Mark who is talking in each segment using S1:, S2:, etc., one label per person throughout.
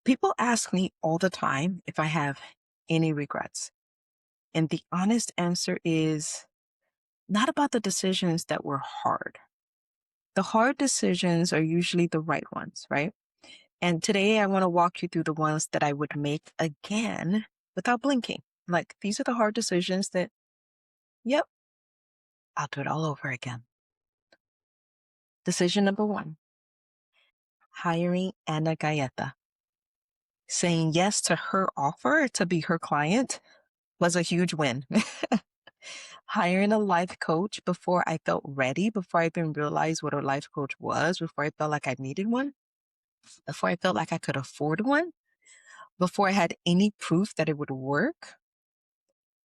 S1: People ask me all the time if I have any regrets. And the honest answer is not about the decisions that were hard. The hard decisions are usually the right ones, right? And today I want to walk you through the ones that I would make again without blinking. Like these are the hard decisions that, yep, I'll do it all over again. Decision number one, hiring Ana Gaeta. Saying yes to her offer to be her client was a huge win. Hiring a life coach before I felt ready, before I even realized what a life coach was, before I felt like I needed one, before I felt like I could afford one, before I had any proof that it would work.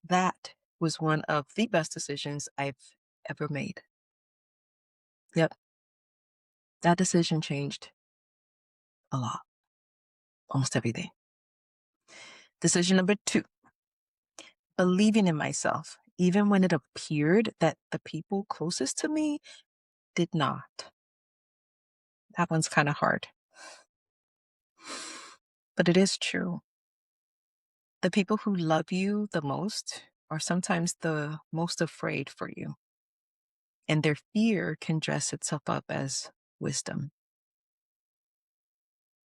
S1: That was one of the best decisions I've ever made. Yep. That decision changed a lot, almost everything. Decision number two, believing in myself, even when it appeared that the people closest to me did not. That one's kind of hard. But it is true. The people who love you the most are sometimes the most afraid for you. And their fear can dress itself up as wisdom.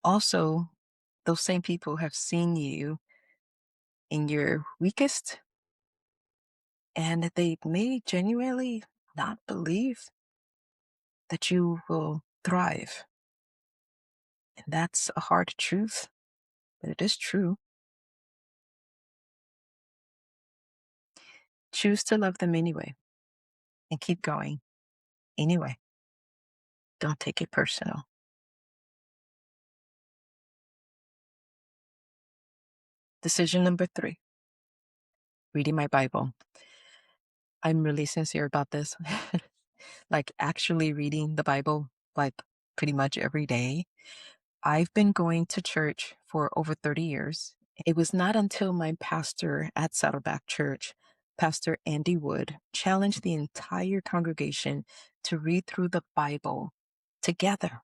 S1: Also, those same people have seen you in your weakest, and they may genuinely not believe that you will thrive. And that's a hard truth, but it is true. Choose to love them anyway and keep going anyway. Don't take it personal. Decision number three, reading my Bible. I'm really sincere about this. Like actually reading the Bible, like pretty much every day. I've been going to church for over 30 years. It was not until my pastor at Saddleback Church, Pastor Andy Wood, challenged the entire congregation to read through the Bible together.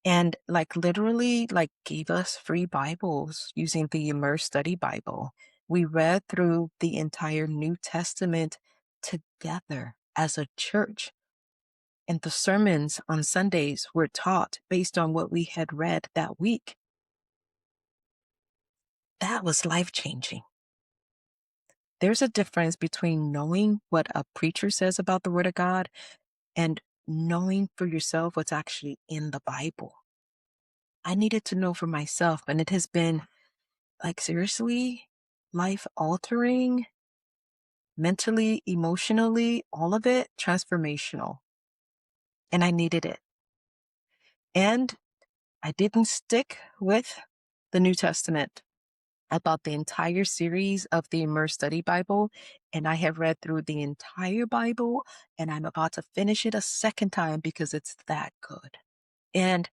S1: And like literally like gave us free Bibles using the Immerse Study Bible. We read through the entire New Testament together as a church. And the sermons on Sundays were taught based on what we had read that week. That was life-changing. There's a difference between knowing what a preacher says about the Word of God and knowing for yourself what's actually in the Bible. I needed to know for myself, and it has been like seriously life-altering, mentally, emotionally, all of it transformational. And I needed it. And I didn't stick with the New Testament. I bought the entire series of the Immerse Study Bible, and I have read through the entire Bible, and I'm about to finish it a second time because it's that good. And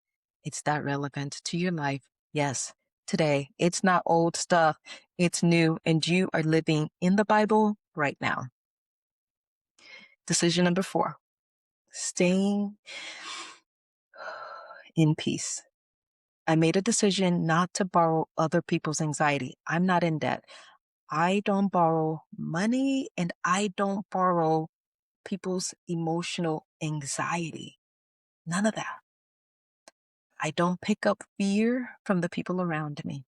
S1: it's that relevant to your life. Yes, today. It's not old stuff. It's new, and you are living in the Bible right now. Decision number four, staying in peace. I made a decision not to borrow other people's anxiety. I'm not in debt. I don't borrow money, and I don't borrow people's emotional anxiety. None of that. I don't pick up fear from the people around me.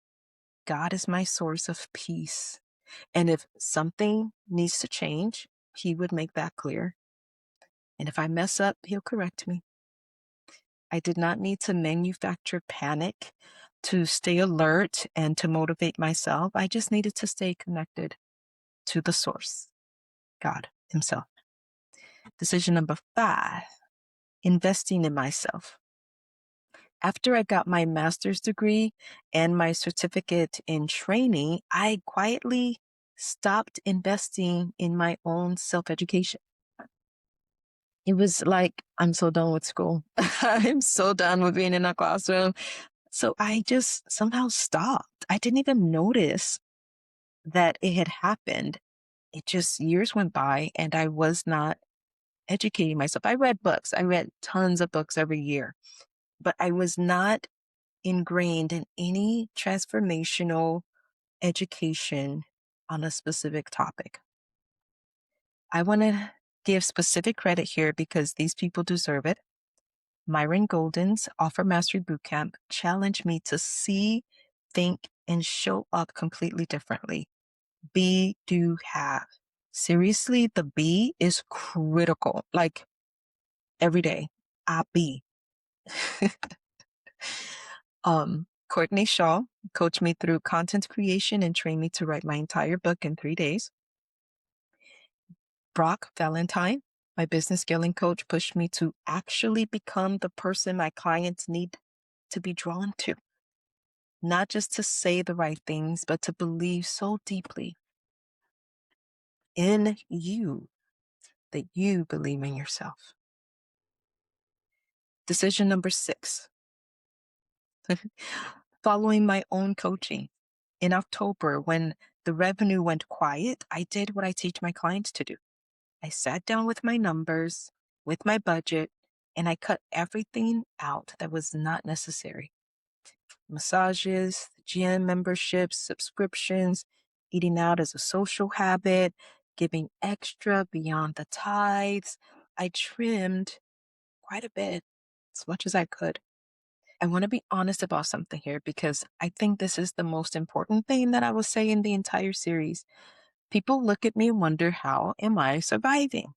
S1: God is my source of peace. And if something needs to change, He would make that clear. And if I mess up, He'll correct me. I did not need to manufacture panic to stay alert and to motivate myself. I just needed to stay connected to the source, God Himself. Decision number five, investing in myself. After I got my master's degree and my certificate in training, I quietly stopped investing in my own self-education. It was like, I'm so done with school. I'm so done with being in a classroom. So I just somehow stopped. I didn't even notice that it had happened. It just years went by and I was not educating myself. I read books. I read tons of books every year, but I was not ingrained in any transformational education on a specific topic. I want to give specific credit here because these people deserve it. Myron Golden's Offer Mastery Bootcamp challenged me to see, think, and show up completely differently. Be, do, have. Seriously, the be is critical. Like every day, I be. Courtney Schawl coached me through content creation and trained me to write my entire book in 3 days. Broderick Valentine, my business scaling coach, pushed me to actually become the person my clients need to be drawn to. Not just to say the right things, but to believe so deeply in you that you believe in yourself. Decision number 6. Following my own coaching. In October, when the revenue went quiet, I did what I teach my clients to do. I sat down with my numbers, with my budget, and I cut everything out that was not necessary. Massages, gym memberships, subscriptions, eating out as a social habit, giving extra beyond the tithes. I trimmed quite a bit, as much as I could. I want to be honest about something here because I think this is the most important thing that I will say in the entire series. People look at me and wonder, how am I surviving?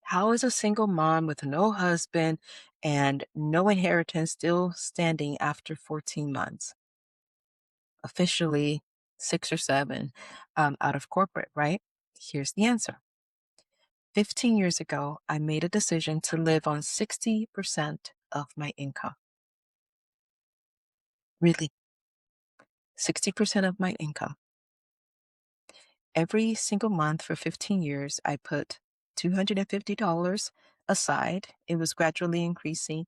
S1: How is a single mom with no husband and no inheritance still standing after 14 months? Officially 6 or 7 out of corporate, right? Here's the answer. 15 years ago, I made a decision to live on 60% of my income. Really, 60% of my income. Every single month for 15 years, I put $250 aside. It was gradually increasing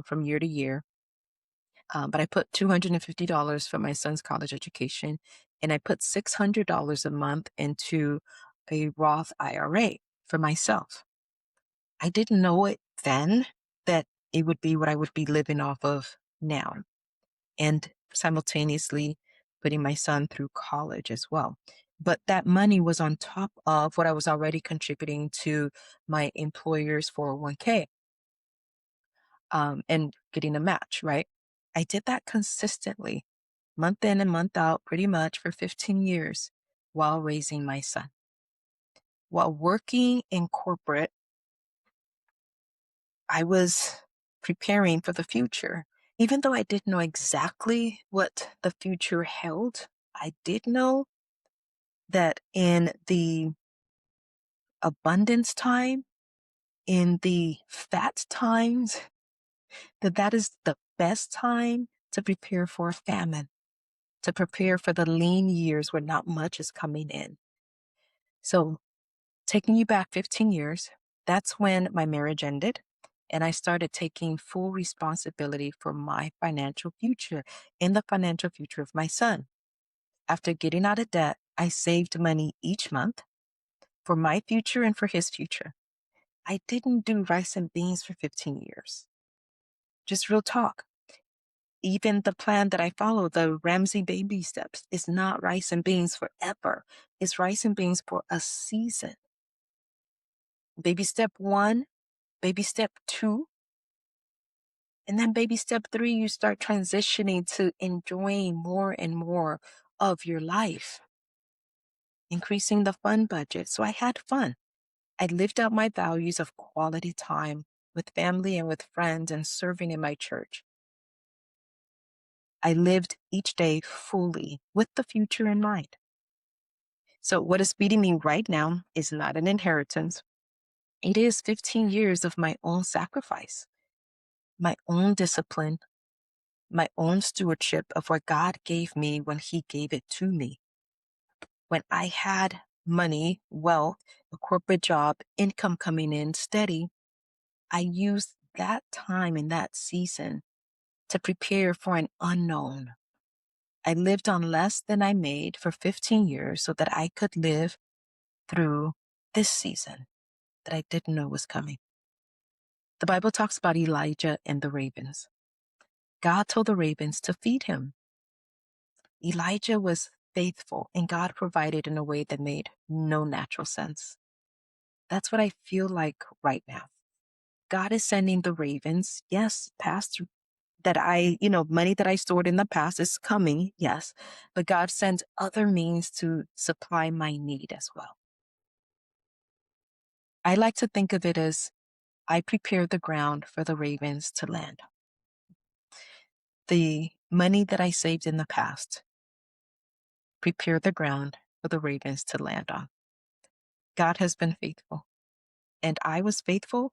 S1: from year to year. But I put $250 for my son's college education, and I put $600 a month into a Roth IRA for myself. I didn't know it then that it would be what I would be living off of now, and simultaneously putting my son through college as well. But that money was on top of what I was already contributing to my employer's 401k, and getting a match, right? I did that consistently, month in and month out, pretty much for 15 years while raising my son. While working in corporate, I was preparing for the future. Even though I didn't know exactly what the future held, I did know that in the abundance time, in the fat times, that is the best time to prepare for a famine, to prepare for the lean years where not much is coming in. So taking you back 15 years, that's when my marriage ended. And I started taking full responsibility for my financial future and the financial future of my son. After getting out of debt, I saved money each month for my future and for his future. I didn't do rice and beans for 15 years. Just real talk. Even the plan that I follow, the Ramsey baby steps, is not rice and beans forever. It's rice and beans for a season. Baby step 1, baby step 2, and then baby step 3, you start transitioning to enjoying more and more of your life, increasing the fun budget. So I had fun. I lived out my values of quality time with family and with friends and serving in my church. I lived each day fully with the future in mind. So what is feeding me right now is not an inheritance. It is 15 years of my own sacrifice, my own discipline, my own stewardship of what God gave me when He gave it to me. When I had money, wealth, a corporate job, income coming in steady, I used that time in that season to prepare for an unknown. I lived on less than I made for 15 years so that I could live through this season that I didn't know was coming. The Bible talks about Elijah and the ravens. God told the ravens to feed him. Elijah was faithful, and God provided in a way that made no natural sense. That's what I feel like right now. God is sending the ravens, yes, past that money that I stored in the past is coming, yes, but God sends other means to supply my need as well. I like to think of it as I prepare the ground for the ravens to land. The money that I saved in the past, prepare the ground for the ravens to land on. God has been faithful, and I was faithful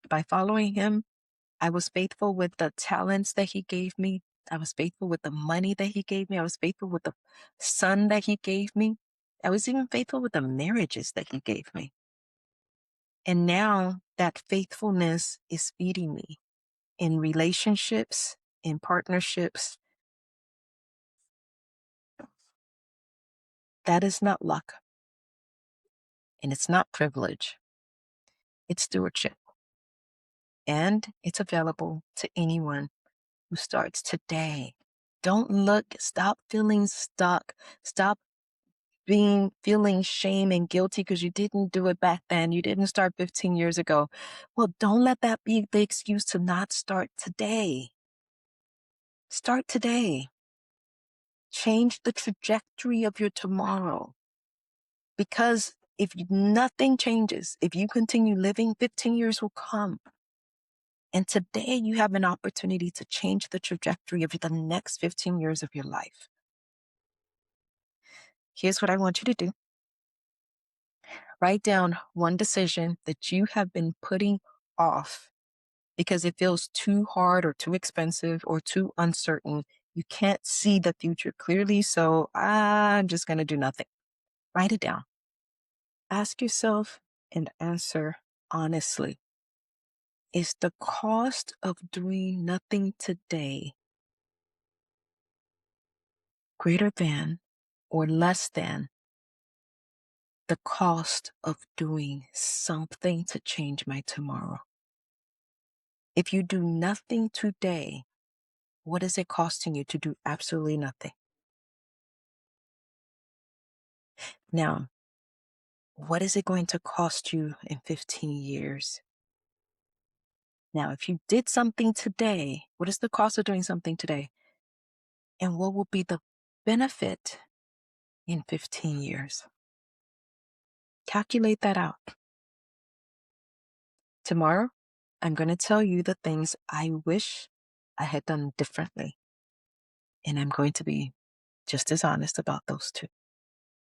S1: by following him. I was faithful with the talents that he gave me. I was faithful with the money that he gave me. I was faithful with the son that he gave me. I was even faithful with the marriages that he gave me. And now that faithfulness is feeding me in relationships, in partnerships. That is not luck. And it's not privilege. It's stewardship. And it's available to anyone who starts today. Don't stop feeling stuck. Stop feeling shame and guilty because you didn't do it back then. You didn't start 15 years ago. Well, don't let that be the excuse to not start today. Start today. Change the trajectory of your tomorrow. Because if nothing changes, if you continue living, 15 years will come. And today you have an opportunity to change the trajectory of the next 15 years of your life. Here's what I want you to do. Write down one decision that you have been putting off because it feels too hard or too expensive or too uncertain. You can't see the future clearly, so I'm just going to do nothing. Write it down. Ask yourself and answer honestly. Is the cost of doing nothing today greater than or less than the cost of doing something to change my tomorrow? If you do nothing today, what is it costing you to do absolutely nothing? Now, what is it going to cost you in 15 years? Now, if you did something today, what is the cost of doing something today? And what will be the benefit in 15 years? Calculate that out. Tomorrow, I'm going to tell you the things I wish I had done differently. And I'm going to be just as honest about those two.